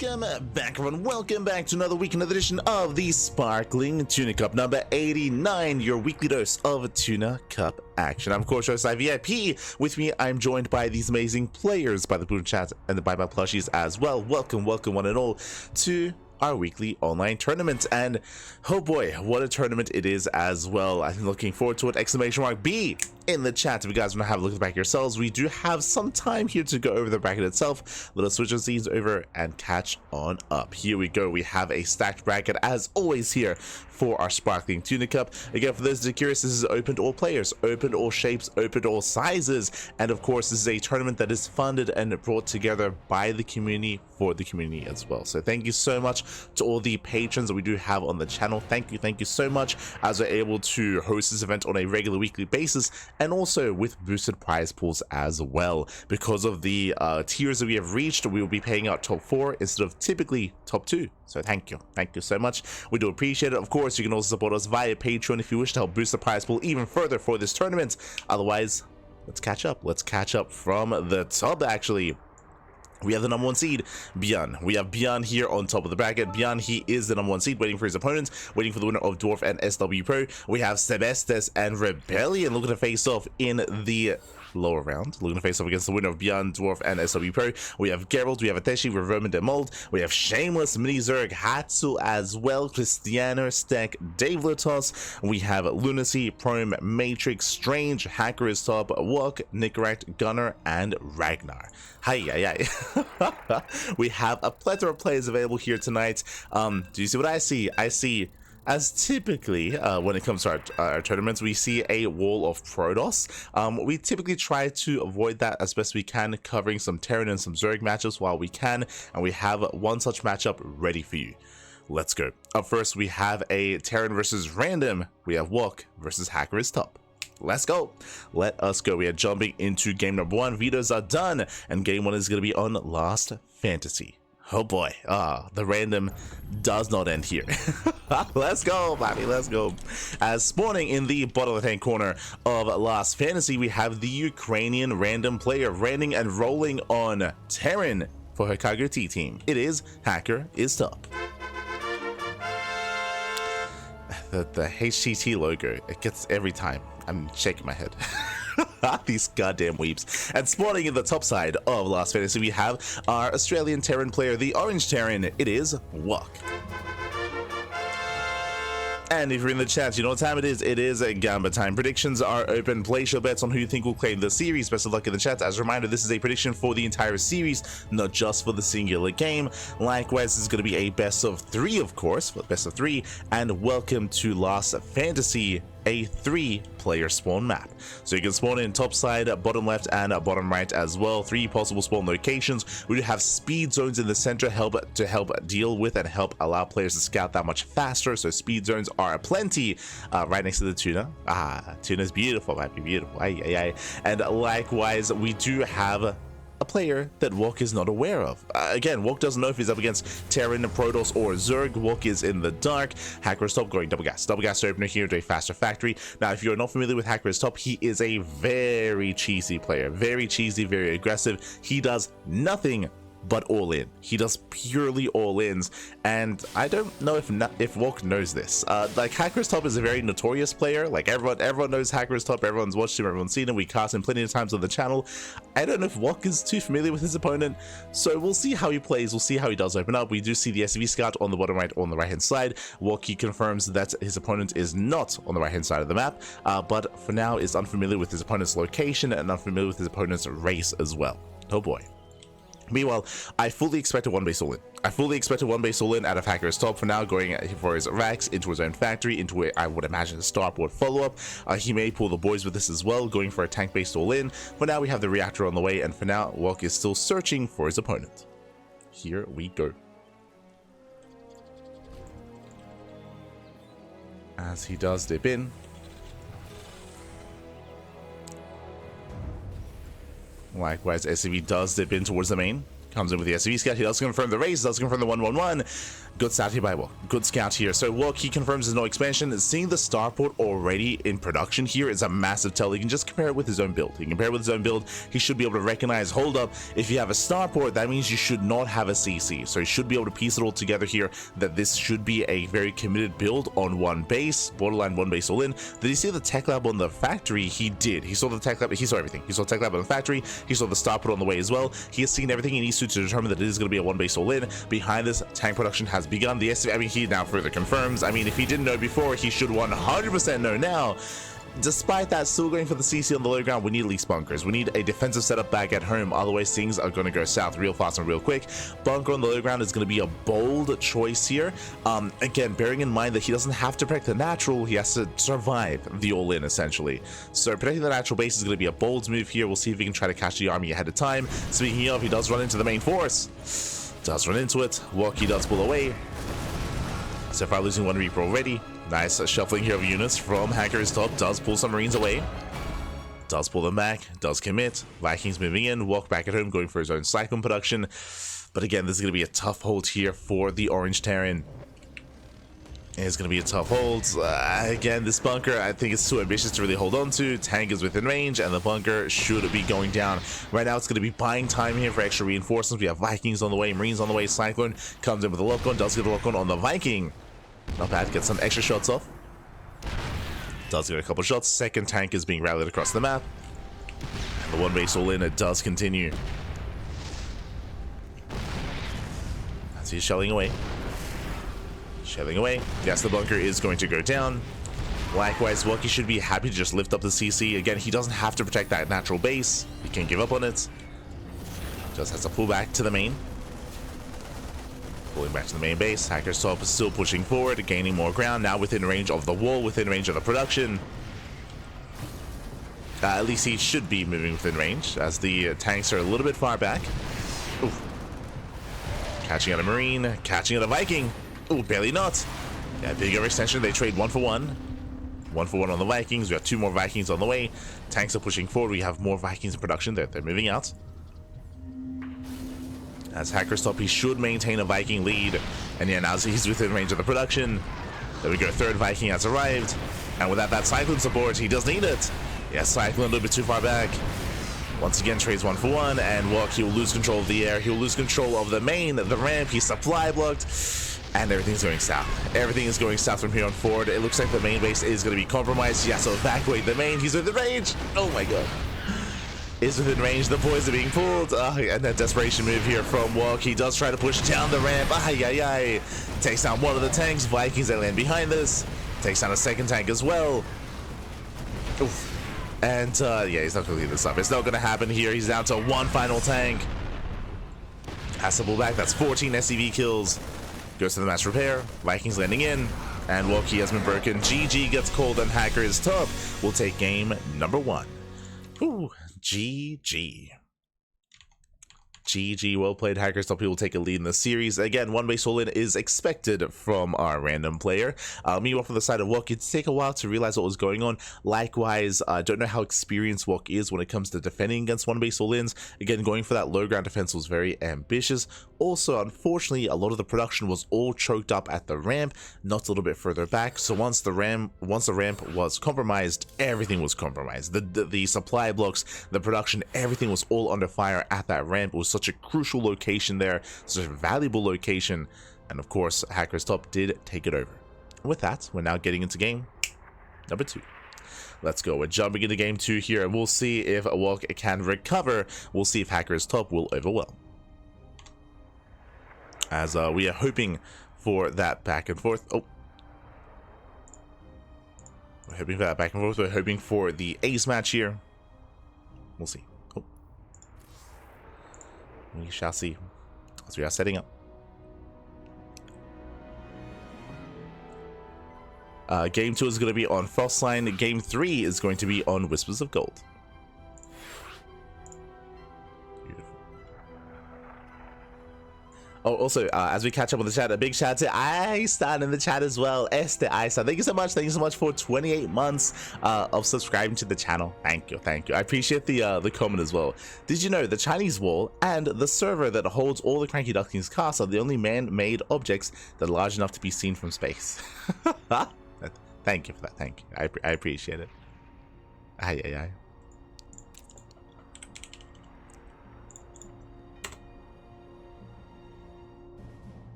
welcome back everyone, welcome back to another week, another edition of the Sparkling Tuna Cup number 89, your weekly dose of Tuna Cup action. I'm of course host VIP. With me I'm joined by these amazing players, by the Boom Chat and the Bye Bye plushies as well. Welcome one and all to our weekly online tournament, and oh boy, what a tournament it is as well. I'm looking forward to it. Exclamation mark B in the chat if you guys want to have a look at the bracket yourselves. We do have some time here to go over the bracket itself. Let us switch these over and catch on up. Here we go. We have a stacked bracket as always here for our Sparkling Tuna Cup. Again, for those that are curious, this is open to all players, open to all shapes, open to all sizes, and of course this is a tournament that is funded and brought together by the community for the community as well. So thank you so much to all the patrons that we do have on the channel. Thank you so much, as we're able to host this event on a regular weekly basis, and also with boosted prize pools as well. Because of the tiers that we have reached, we will be paying out top 4 instead of typically top 2. So thank you so much. We do appreciate it. Of course, you can also support us via Patreon if you wish to help boost the prize pool even further for this tournament. Otherwise, let's catch up from the top. Actually, we have the number 1 seed, Björn. We have Björn here on top of the bracket. Björn, he is the number 1 seed, waiting for his opponents, waiting for the winner of Dwarf and SW Pro. We have Sebestes and Rebellion looking to face off in the lower round, looking to face off against the winner of Björn, Dwarf, and SW Pro. We have Geralt, we have Ateshi, we have Roman de Mold, we have Shameless, Mini Zerg, Hatsu as well, Cristiano, Stack, Dave Lotos, we have Lunacy, Prome, Matrix, Strange, HackErIsTop, WOK, Nicorect, Gunner, and Ragnar. Hi. We have a plethora of players available here tonight. Do you see what I see? I see, as typically when it comes to our tournaments, we see a wall of Protoss. We typically try to avoid that as best we can, covering some Terran and some Zerg matchups while we can, and we have one such matchup ready for you. Let's go. Up first, we have a Terran versus Random. We have WOK versus HackErIsTop. Let's go. Let us go. We are jumping into game number 1. Vetoes are done, and game 1 is going to be on Last Fantasy. Oh boy, the random does not end here. Let's go, Bobby, let's go. As spawning in the bottom left-hand corner of Last Fantasy, we have the Ukrainian random player landing and rolling on Terran for her RvT team. It is HackErIsTop. The HTT logo, it gets every time. I'm shaking my head. These goddamn weeps. And spawning in the top side of Last Fantasy, we have our Australian Terran player, the Orange Terran. It is WOK. And if you're in the chat, you know what time it is. It is a Gamba time. Predictions are open. Place your bets on who you think will claim the series. Best of luck in the chat. As a reminder, this is a prediction for the entire series, not just for the singular game. Likewise, this is going to be a best of 3, of course, for best of 3. And welcome to Last Fantasy, a 3-player spawn map. So you can spawn in top side, bottom left, and bottom right as well. 3 possible spawn locations. We do have speed zones in the center to help deal with and help allow players to scout that much faster. So speed zones are aplenty right next to the tuna. Tuna's beautiful, might be beautiful. And likewise, we do have a player that WOK is not aware of. Again, WOK doesn't know if he's up against Terran, Protoss, or Zerg. WOK is in the dark. HackErIsTop going double gas opener here to a faster factory. Now, if you're not familiar with HackErIsTop, he is a very cheesy player. Very cheesy, very aggressive. He does nothing but all in. He does purely all ins, and I don't know if WOK knows this. Like, HackErIsTop is a very notorious player. Like, everyone knows HackErIsTop. Everyone's watched him, everyone's seen him. We cast him plenty of times on the channel. I don't know if WOK is too familiar with his opponent, so we'll see how he plays. We'll see how he does open up. We do see the SV scout on the bottom right, on the right hand side. WOK, he confirms that his opponent is not on the right hand side of the map, but for now is unfamiliar with his opponent's location and unfamiliar with his opponent's race as well. Oh boy. Meanwhile, I fully expect a 1-base all-in. I fully expect a 1-base all-in out of HackErIsTop for now, going for his racks into his own factory, into a, I would imagine, a starboard follow-up. He may pull the boys with this as well, going for a tank-based all-in. For now, we have the reactor on the way, and for now, WOK is still searching for his opponent. Here we go. As he does dip in. Likewise, SCV does dip in towards the main. Comes in with the SCV scout. He does confirm the raise, does confirm the 111. Good scout here by WOK. Good scout here. So WOK, he confirms there's no expansion. Seeing the starport already in production here is a massive tell. He can just compare it with his own build. He can compare it with his own build. He should be able to recognize, hold up, if you have a starport, that means you should not have a CC. So he should be able to piece it all together here that this should be a very committed build on one base, borderline one base all in. Did he see the tech lab on the factory? He did. He saw the tech lab. He saw everything. He saw tech lab on the factory. He saw the starport on the way as well. He has seen everything he needs to determine that it is going to be a one base all in. Behind this, tank production has begun. The SCV, I mean, he now further confirms. I mean, if he didn't know before, he should 100% know now. Despite that, still going for the CC on the low ground. We need at least bunkers. We need a defensive setup back at home. Otherwise, things are going to go south real fast and real quick. Bunker on the low ground is going to be a bold choice here. Again, bearing in mind that he doesn't have to protect the natural. He has to survive the all-in, essentially. So protecting the natural base is going to be a bold move here. We'll see if he can try to catch the army ahead of time. Speaking of, he does run into the main force. Does run into it. WOK, he does pull away. So far, losing one Reaper already. Nice shuffling here of units from HackErIsTop. Does pull some Marines away. Does pull them back. Does commit. Vikings moving in. WOK back at home, going for his own Cyclone production. But again, this is going to be a tough hold here for the Orange Terran. It's going to be a tough hold. Again, this bunker, I think it's too ambitious to really hold on to. Tank is within range, and the bunker should be going down. Right now, it's going to be buying time here for extra reinforcements. We have Vikings on the way, Marines on the way. Cyclone comes in with a lock-on. Does get a lock-on on the Viking. Not bad. Get some extra shots off. Does get a couple shots. Second tank is being rallied across the map. And the one base all in, it does continue. As he's shelling away. Shelling away. Yes, the bunker is going to go down. Likewise, WOK should be happy to just lift up the CC. Again, he doesn't have to protect that natural base. He can't give up on it. Just has to pull back to the main. Pulling back to the main base. HackErIsTop is still pushing forward, gaining more ground. Now within range of the wall, within range of the production. At least he should be moving within range, as the tanks are a little bit far back. Oof. Catching out a Marine, catching out a Viking. Oh, barely not. Yeah, big overextension. They trade 1 for 1. 1 for 1 on the Vikings. We have 2 more Vikings on the way. Tanks are pushing forward. We have more Vikings in production. They're moving out. As HackErIsTop, he should maintain a Viking lead. And yeah, now he's within range of the production. There we go. Third Viking has arrived. And without that Cyclone support, he does need it. Yeah, Cyclone a little bit too far back. Once again, trades 1 for 1. And WOK, he will lose control of the air. He will lose control of the main, the ramp. He's supply blocked. And everything's going south. Everything is going south from here on forward. It looks like the main base is going to be compromised. Yeah, so evacuate the main. He's within range. Oh my god. Is within range. The boys are being pulled. And that desperation move here from WOK. He does try to push down the ramp. Takes down one of the tanks. Vikings that land behind this. Takes down a second tank as well. Oof. And yeah, he's not going to leave this up. It's not going to happen here. He's down to 1 final tank. Has to pull back. That's 14 SCV kills. Goes to the mass repair. Vikings landing in. And WOK has been broken. GG gets called, and HackErIsTop will take game number 1. Ooh, GG. GG, well played, HackErIsTop. He will take a lead in the series. Again, one base all-in is expected from our random player. Meanwhile, from the side of WOK, it take a while to realize what was going on. Likewise, I don't know how experienced WOK is when it comes to defending against one base all-ins. Again, going for that low ground defense was very ambitious. Also, unfortunately, a lot of the production was all choked up at the ramp, not a little bit further back. So once the ramp was compromised, everything was compromised. The supply blocks, the production, everything was all under fire at that ramp. It was such a crucial location there, such a valuable location, and of course, HackErIsTop did take it over. With that, we're now getting into game number 2. Let's go. We're jumping into game 2 here, and we'll see if WOK can recover. We'll see if HackErIsTop will overwhelm. As we are hoping for that back and forth. Oh. We're hoping for that back and forth. We're hoping for the ace match here. We'll see. Oh. We shall see as we are setting up. Game 2 is going to be on Frostline. Game 3 is going to be on Whispers of Gold. Oh, also, as we catch up on the chat, a big shout out to Einstein in the chat as well. Esther Einstein, thank you so much. Thank you so much for 28 months of subscribing to the channel. Thank you, thank you. I appreciate the comment as well. Did you know the Chinese wall and the server that holds all the Cranky Ducklings casts are the only man-made objects that are large enough to be seen from space? Thank you for that. Thank you. I appreciate it. Aye, aye, aye.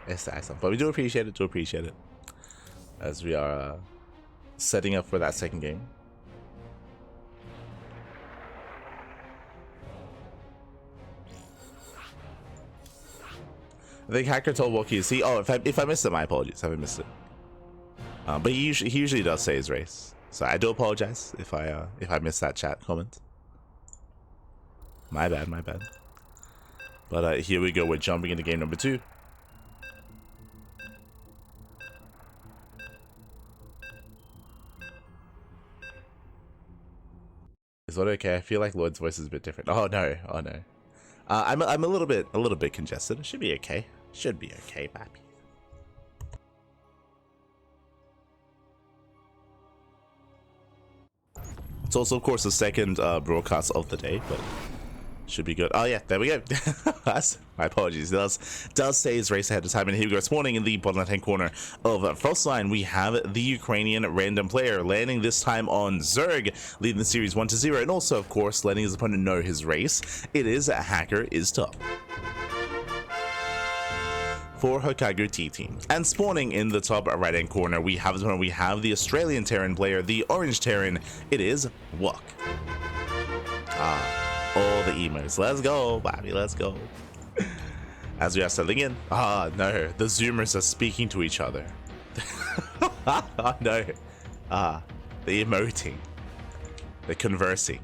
It's excellent, but we do appreciate it, as we are setting up for that second game. I think Hacker told WOK, see, oh, if I missed it, my apologies, I missed it. But he usually does say his race, so I do apologize if I missed that chat comment. My bad. But here we go, we're jumping into game number 2. Is that okay? I feel like Lloyd's voice is a bit different. Oh no, oh no. I'm a little bit congested. It should be okay. Should be okay, pappy. It's also, of course, the second broadcast of the day, but should be good. Oh yeah, there we go. My apologies. It does say his race ahead of time, and here we go. Spawning in the bottom left-hand corner of first line, we have the Ukrainian random player landing this time on Zerg, leading the series 1-0, and also, of course, letting his opponent know his race. It is HackErIsTop for HackErIT team. And spawning in the top right-hand corner, we have the Australian Terran player, the Orange Terran. It is WOK. All the emos. Let's go, Bobby. Let's go. As we are settling in. Ah, no. The Zoomers are speaking to each other. Oh, no. They're emoting. They're conversing.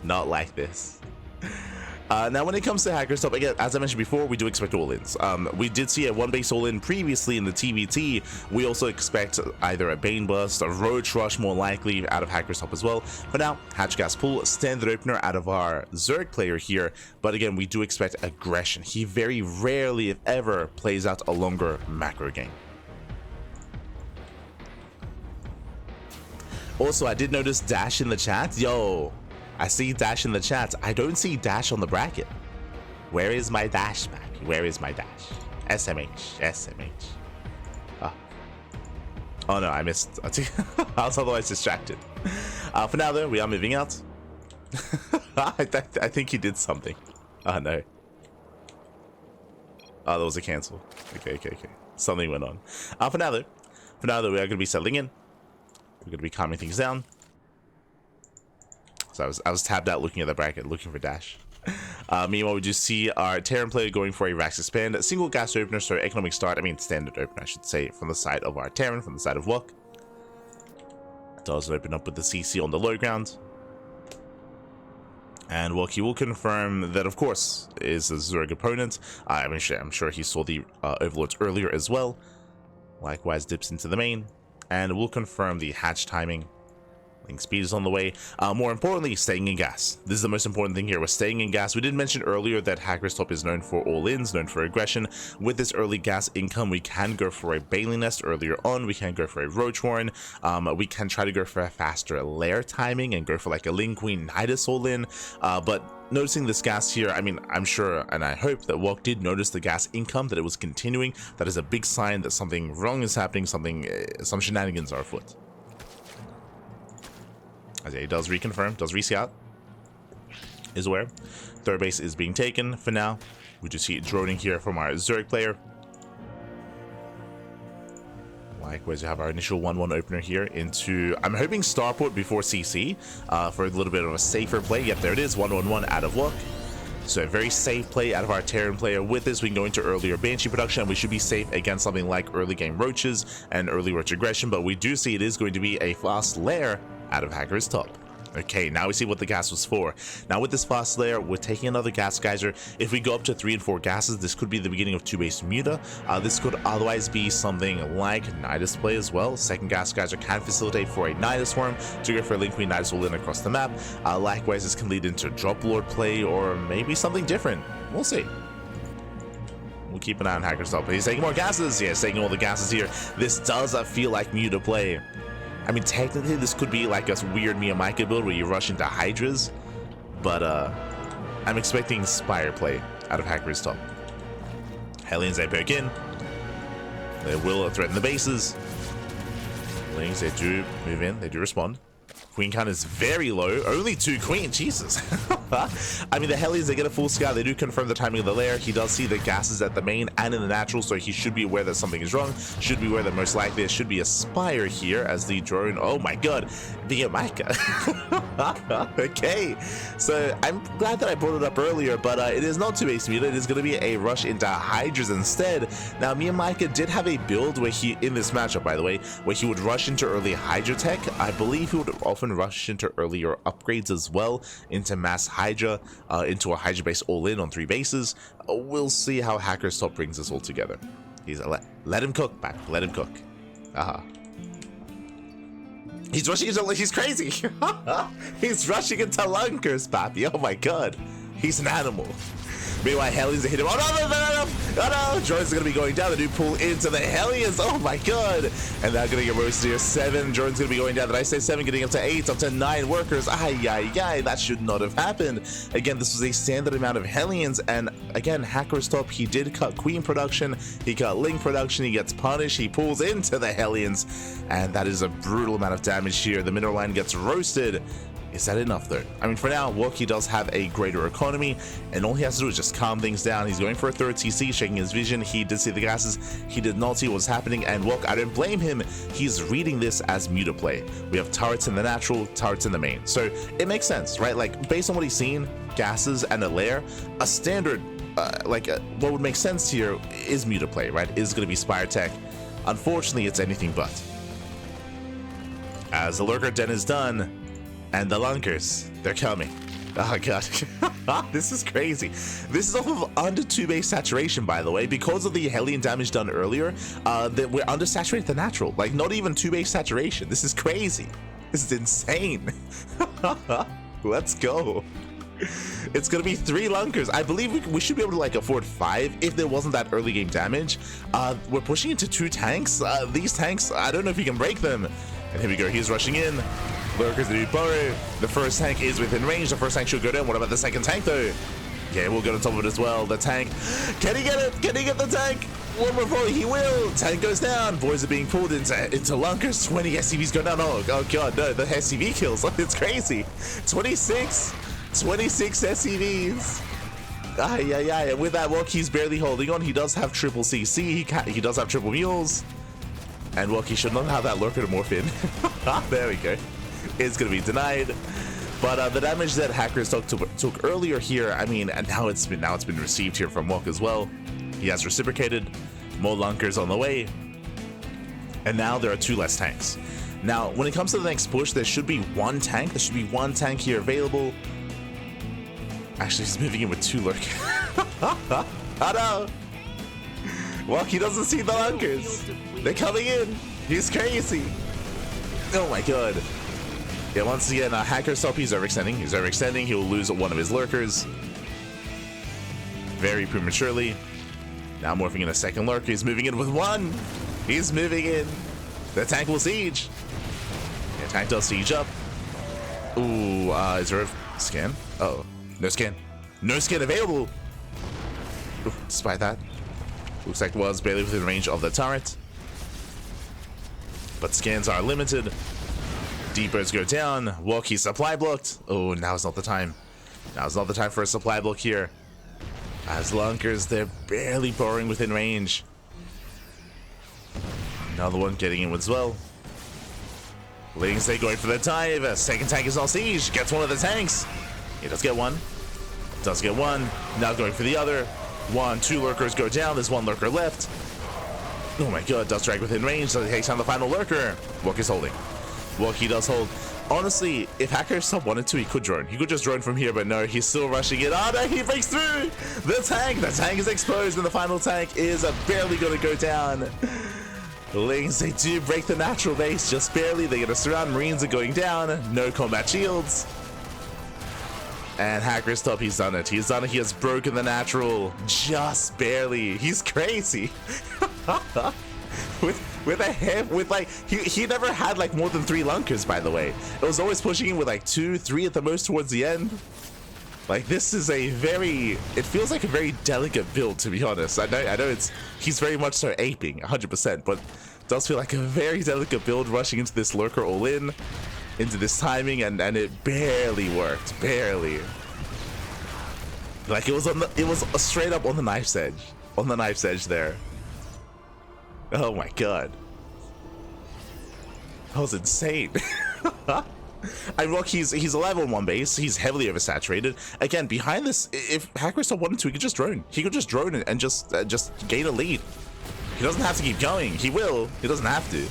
Not like this. Now, when it comes to HackErIsTop, again, as I mentioned before, we do expect all-ins. We did see a one-base all-in previously in the TVT. We also expect either a Bane Burst, a Roach Rush, more likely, out of HackErIsTop as well. For now, Hatch Gas Pool, standard opener out of our Zerg player here. But again, we do expect aggression. He very rarely, if ever, plays out a longer macro game. Also, I did notice Dash in the chat. Yo, I see Dash in the chat. I don't see Dash on the bracket. Where is my Dash back? Where is my Dash? SMH. Oh no, I missed. I was otherwise distracted. For now though, we are moving out. I think he did something. Oh no. Oh, that was a cancel. Okay. Something went on. For now though, we are going to be settling in. We're going to be calming things down. So I was tabbed out looking at the bracket, looking for Dash. Meanwhile, we just see our Terran player going for a Rax Expand, a single gas opener, so economic start, standard opener, I should say, from the side of our Terran, from the side of WOK. Does open up with the CC on the low ground. And WOK, he will confirm that, of course, is a Zerg opponent. I'm sure he saw the Overlords earlier as well. Likewise, dips into the main. And we'll confirm the hatch timing. Link speed is on the way. More importantly, staying in gas. This is the most important thing here. We're staying in gas. We did mention earlier that HackErIsTop is known for all-ins, known for aggression. With this early gas income, we can go for a Bailey Nest earlier on. We can go for a Roach Warren. We can try to go for a faster lair timing and go for like a Ling Queen Nidus all-in. But noticing this gas here, I'm sure and I hope that WOK did notice the gas income, that it was continuing. That is a big sign that something wrong is happening, some shenanigans are afoot. As he does reconfirm, does rescout, is aware. Third base is being taken for now. We just see it droning here from our Zerg player. Likewise, we have our initial 1-1 opener here into, I'm hoping Starport before CC for a little bit of a safer play. Yep, there it is, 1-1-1 out of WOK. So a very safe play out of our Terran player. With this, we can go into earlier Banshee production, and we should be safe against something like early game Roaches and early Roach aggression. But we do see it is going to be a fast lair out of HackErIsTop. Okay, now we see what the gas was for. Now with this fast layer, we're taking another gas geyser. If we go up to 3 and 4 gases, this could be the beginning of 2-base Muta. This could otherwise be something like Nidus play as well. Second gas geyser can facilitate for a Nidus Worm to go for a Link Queen Nidus will in across the map. Likewise, this can lead into Drop Lord play or maybe something different. We'll see. We'll keep an eye on HackErIsTop. But he's taking more gases. Yeah, he's taking all the gases here. This does feel like Muta play. I mean, technically, this could be like a weird Miyamika build where you rush into Hydras, but I'm expecting Spire play out of HackErIsTop. Hellions, they poke in. They will threaten the bases. Lings, they do move in. They do respond. Queen count is very low. Only 2 queen. Jesus. I mean, the Hellions, they get a full scout. They do confirm the timing of the lair. He does see the gases at the main and in the natural, so he should be aware that something is wrong. Should be aware that most likely there should be a Spire here as the drone. Oh my god. Miyamika. Okay. So I'm glad that I brought it up earlier, but it is not 2-base Muta. It is going to be a rush into Hydras instead. Now, Miyamika did have a build where he, in this matchup, by the way, where he would rush into early Hydra tech. I believe he would often rush into earlier upgrades as well, into mass Hydra, into a Hydra base all-in on 3 bases. We'll see how HackErIsTop brings this all together. He's let him cook, man. Let him cook. He's rushing into, he's crazy. He's rushing into Lunkers, Pappy. Oh my god. He's an animal. Meanwhile, Hellions are hit him. Oh no, no, no, no. Oh no. Drones are going to be going down. They do pull into the Hellions. Oh my god. And they're going to get roasted here. 7. Drones going to be going down. Did I say 7? Getting up to 8, up to 9 workers. Ay, ay, ay. That should not have happened. Again, this was a standard amount of Hellions. And again, HackErIsTop, he did cut Queen production. He cut Link production. He gets punished. He pulls into the Hellions. And that is a brutal amount of damage here. The mineral line gets roasted. Is that enough though? I mean, for now, WOK does have a greater economy, and all he has to do is just calm things down. He's going for a 3rd TC, shaking his vision. He did see the gases. He did not see what was happening, and WOK, I don't blame him. He's reading this as Muta play. We have turrets in the natural, turrets in the main. So it makes sense, right? Like, based on what he's seen, gases and a lair, a standard, what would make sense here is Muta play, right? Is going to be Spire tech. Unfortunately, it's anything but. As the Lurker Den is done, and the Lunkers, they're coming. Oh god. This is crazy. This is off of under 2-base saturation, by the way, because of the Hellion damage done earlier. That we're undersaturated the natural, like not even 2-base saturation. This is crazy. This is insane. Let's go. It's gonna be 3 Lunkers. I believe we should be able to like afford 5 if there wasn't that early game damage. We're pushing into 2 tanks. These tanks, I don't know if you can break them. And here we go. He's rushing in. Lurkers, the burrow. The first tank is within range. The first tank should go down. What about the second tank though? Okay, we'll get on top of it as well. The tank. Can he get it? Can he get the tank? One more volley. He will. Tank goes down. Boys are being pulled into Lunkers. 20 SCVs go down. Oh god, no. The SCV kills. It's crazy. 26 SCVs. Ay, ay, ay. And with that WOK, he's barely holding on. He does have triple CC. He does have triple mules. And WOK should not have that Lurker to morph in. There we go. It's going to be denied. But the damage that HackErIsTop took earlier here, I mean, and now it's been received here from WOK as well. He has reciprocated. More Lunkers on the way. And now there are 2 less tanks. Now, when it comes to the next push, there should be 1 tank. There should be 1 tank here available. Actually, he's moving in with 2 Lurkers. Oh no! WOK, he doesn't see the Lunkers. They're coming in. He's crazy. Oh my god. Yeah, once again, HackErIsTop, he's overextending. He's overextending. He will lose 1 of his Lurkers. Very prematurely. Now morphing in a second Lurker. He's moving in with 1. He's moving in. The tank will siege. Yeah, tank does siege up. Ooh, is there a scan? Uh oh. No scan. No scan available. Ooh, despite that. Looks like it was barely within range of the turret. But scans are limited. Depots go down. WOK, he's supply blocked. Oh, now's not the time. Now's not the time for a supply block here. As Lunkers, they're barely boring within range. Another one getting in as well. Lings, they going for the dive. Second tank is on siege. Gets 1 of the tanks. He does get 1. Does get 1. Now going for the other. 1, 2 Lurkers go down. There's 1 Lurker left. Oh my god, does drag within range. So he takes down the final Lurker. WOK is holding. WOK, he does hold. Honestly, if HackErIsTop wanted to, he could drone. He could just drone from here, but no, he's still rushing it. Oh no, he breaks through! The tank is exposed, and the final tank is barely gonna go down. Lings, they do break the natural base, just barely. They're gonna surround, Marines are going down, no combat shields. And HackErIsTop, he's done it. He's done it, he has broken the natural, just barely. He's crazy. With a hip, with like, he never had like more than 3 lunkers, by the way. It was always pushing him with like 2, 3 at the most towards the end. Like, this is a very, it feels like a very delicate build, to be honest. I know he's very much so aping 100%, but it does feel like a very delicate build, rushing into this lurker all in, into this timing, and it barely worked, barely. Like, it was straight up on the knife's edge there. Oh my god. That was insane. I mean, look, he's alive on one base. He's heavily oversaturated. Again, behind this, if HackErIsTop wanted to, he could just drone. He could just drone and just gain a lead. He doesn't have to keep going. He will. He doesn't have to.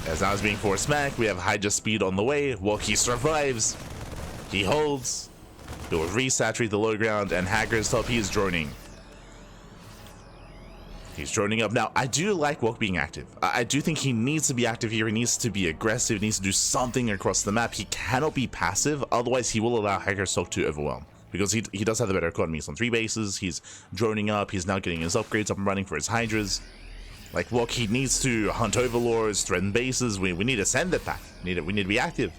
As now he's being forced back, we have Hydra speed on the way. WOK, he survives. He holds. He will resaturate the low ground, and HackErIsTop, he is droning. He's droning up. Now, I do like WOK being active. I do think he needs to be active here. He needs to be aggressive. He needs to do something across the map. He cannot be passive, otherwise he will allow HackErIsTop to overwhelm. Because he does have the better economies on 3 bases. He's droning up. He's now getting his upgrades up and running for his Hydras. Like, WOK, he needs to hunt overlords, threaten bases. We need to send it back. We need to be active.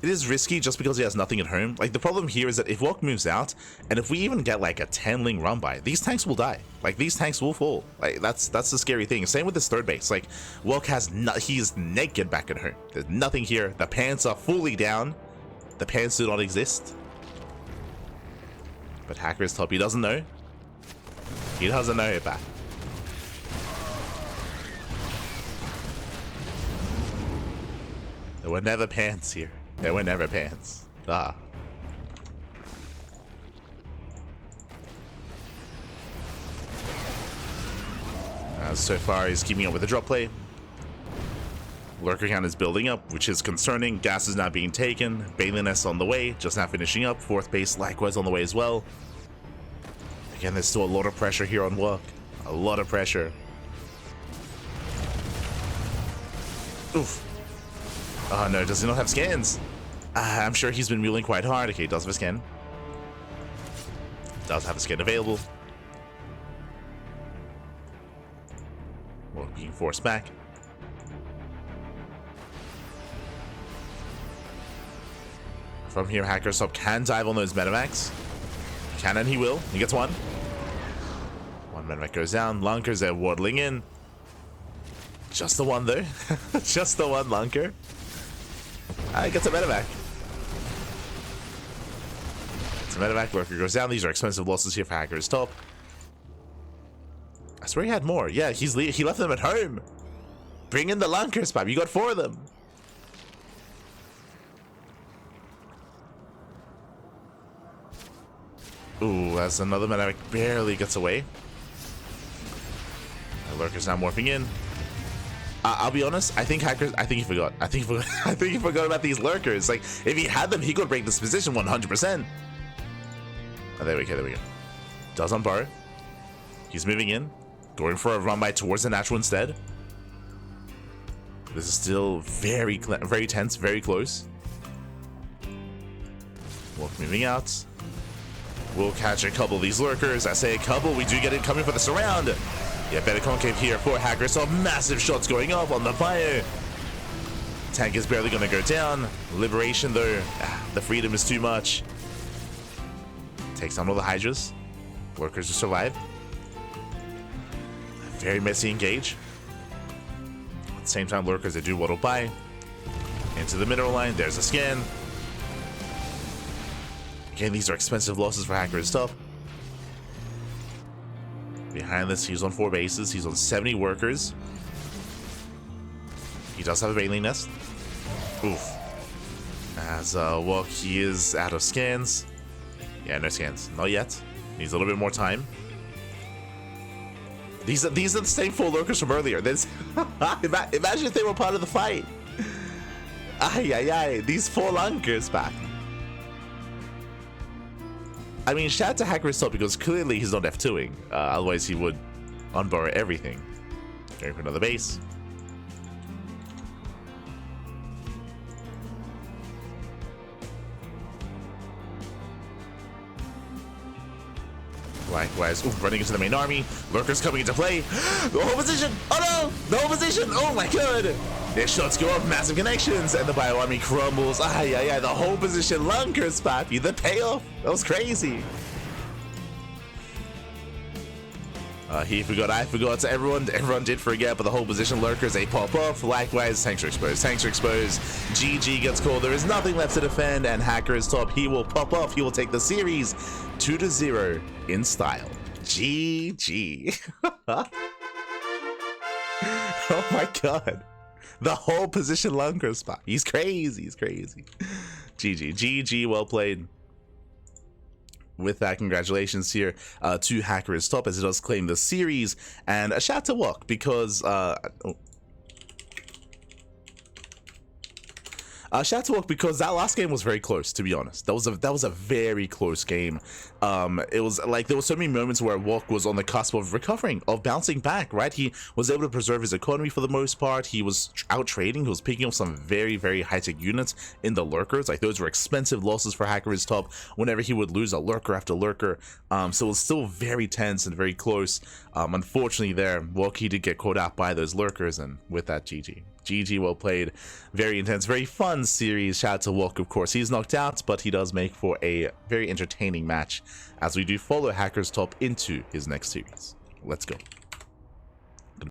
It is risky just because he has nothing at home. Like, the problem here is that if WOK moves out, and if we even get like a 10-ling run by, these tanks will die. Like, these tanks will fall. Like, that's the scary thing. Same with this third base. Like, WOK he's naked back at home. There's nothing here. The pants are fully down. The pants do not exist. But HackErIsTop, he doesn't know. He doesn't know it back. There were never pants here. There were never pants. Ah. So far, he's keeping up with the drop play. Lurker count is building up, which is concerning. Gas is not being taken. Bailey Nest on the way, just now finishing up. 4th base likewise on the way as well. Again, there's still a lot of pressure here on WOK. A lot of pressure. Oof. Oh no, does he not have scans? I'm sure he's been muling quite hard. Okay, he does have a scan. Does have a scan available. Well, being forced back. From here, HackErIsTop can dive on those Medivacs. Can, and he will. He gets one. One Medivac goes down. Lunkers, they're waddling in. Just the one, though. Just the one Lunker. He gets a Medivac. It's a Medivac. Lurker goes down. These are expensive losses here for HackErIsTop. I swear he had more. Yeah, he left them at home. Bring in the Lunkers, Bob. You got 4 of them. Ooh, that's another Medivac. Barely gets away. The Lurker's now morphing in. I'll be honest, I think he forgot. I think he forgot about these Lurkers. Like, if he had them, he could break this position 100%. Oh, there we go. Does on bar. He's moving in. Going for a run by towards the natural instead. This is still very tense, very close. WOK moving out. We'll catch a couple of these Lurkers. I say a couple. We do get it coming for the surround. Yeah, better concave here for HackErIsTop. Massive shots going up on the fire. Tank is barely going to go down. Liberation, though. The freedom is too much. Takes down all the Hydras. Lurkers to survive. Very messy engage. At the same time, Lurkers, they do waddle by. Into the mineral line. There's a scan. Again, these are expensive losses for HackErIsTop. Behind this, he's on 4 bases. He's on 70 workers. He does have a Bailey Nest. Oof. As WOK, he is out of scans. Yeah, no scans. Not yet. Needs a little bit more time. These are the same 4 lurkers from earlier. This imagine if they were part of the fight. Ay ay ay, these 4 lurkers back. I mean, shout out to HackErIsTop because clearly he's not F2ing. Otherwise he would unburrow everything. Going for another base. Likewise, running into the main army. Lurkers coming into play. The whole position. Oh no! The whole position. Oh my god. Their shots go off. Massive connections. And the bio army crumbles. Ay, ay, ay. The whole position. Lurkers, Pappy. The payoff. That was crazy. He forgot, I forgot. Everyone did forget, but the whole position lurkers, they pop off. Likewise, tanks are exposed. Tanks are exposed. GG gets called. There is nothing left to defend, and HackErIsTop, he will pop off. He will take the series 2-0 in style. GG. Oh my god. The whole position lurker spot. He's crazy. He's crazy. GG. GG. Well played. With that, congratulations here to HackErIsTop as it does claim the series, and a shout to WOK because shout to WOK because that last game was very close, to be honest. That was a very close game. It was like there were so many moments where WOK was on the cusp of recovering, of bouncing back, right? He was able to preserve his economy for the most part. He was out trading. He was picking up some very, very high-tech units in the lurkers. Like, those were expensive losses for HackErIsTop whenever he would lose a lurker after lurker. So it was still very tense and very close. Unfortunately there, WOK, he did get caught out by those lurkers, and with that, GG. GG, well played. Very intense, very fun series. Shout out to WOK, of course. He's knocked out, but he does make for a very entertaining match as we do follow HackErIsTop into his next series. Let's go.